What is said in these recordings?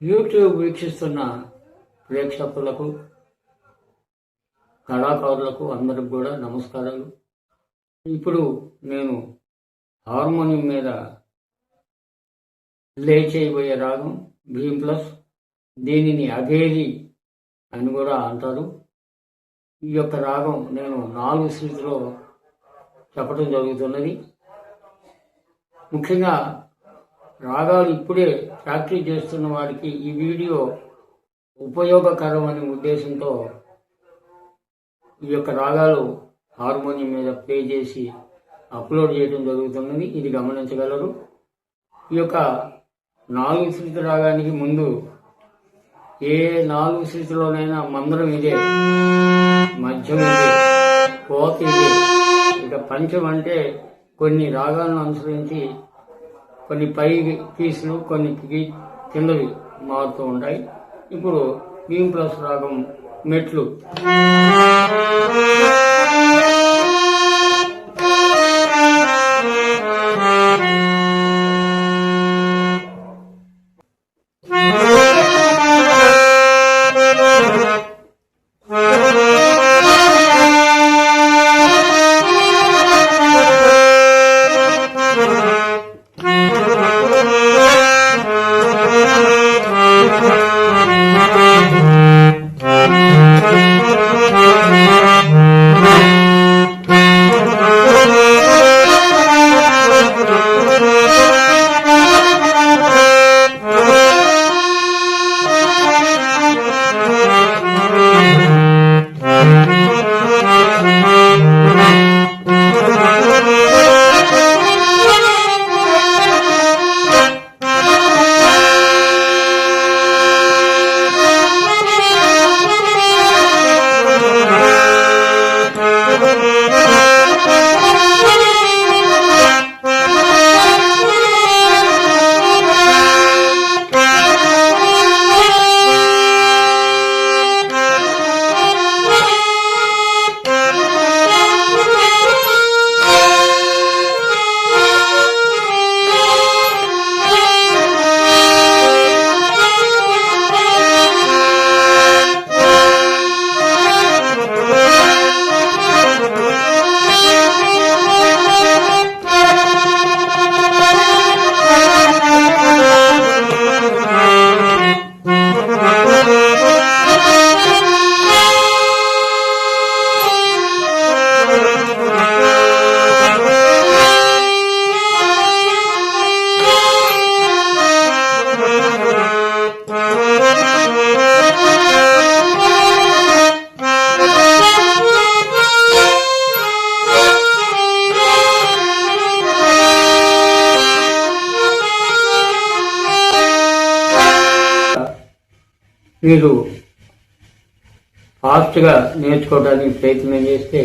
YouTube వీక్షిస్తున్న ప్రేక్షకులకు, కళాకారులకు అందరికి కూడా నమస్కారాలు. ఇప్పుడు నేను హార్మోనియం మీద ప్లే చేయబోయే రాగం B+. దీనిని అభేది అని కూడా అంటారు. ఈ యొక్క రాగం నేను 4 శృతిలో చెప్పడం జరుగుతున్నది. ముఖ్యంగా రాగాలు ఇప్పుడే ప్రాక్టీస్ చేస్తున్న వారికి ఈ వీడియో ఉపయోగకరం అనే ఉద్దేశంతో ఈ యొక్క రాగాలు హార్మోనియం మీద ప్లే చేసి అప్లోడ్ చేయడం జరుగుతున్నది. ఇది గమనించగలరు. ఈ యొక్క 4 శృతి రాగానికి ముందు ఏ 4 శృతిలోనైనా మందరం ఇదే, మధ్యం ఇదే, కోత ఇదే. ఇక పంచం అంటే కొన్ని రాగాలను అనుసరించి కొన్ని పై కీసులు, కొన్ని కిందవి మారుతూ ఉంటాయి. ఇప్పుడు B+ రాగం మెట్లు. మీరు ఫాస్ట్గా నేర్చుకోవడానికి ప్రయత్నం చేస్తే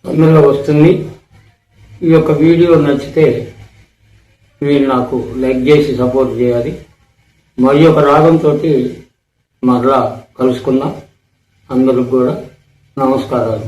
తొందరగా వస్తుంది. ఈ యొక్క వీడియో నచ్చితే మీరు నాకు లైక్ చేసి సపోర్ట్ చేయాలి. మరి ఒక రాగంతో మరలా కలుసుకుందాం. అందరికి కూడా నమస్కారాలు.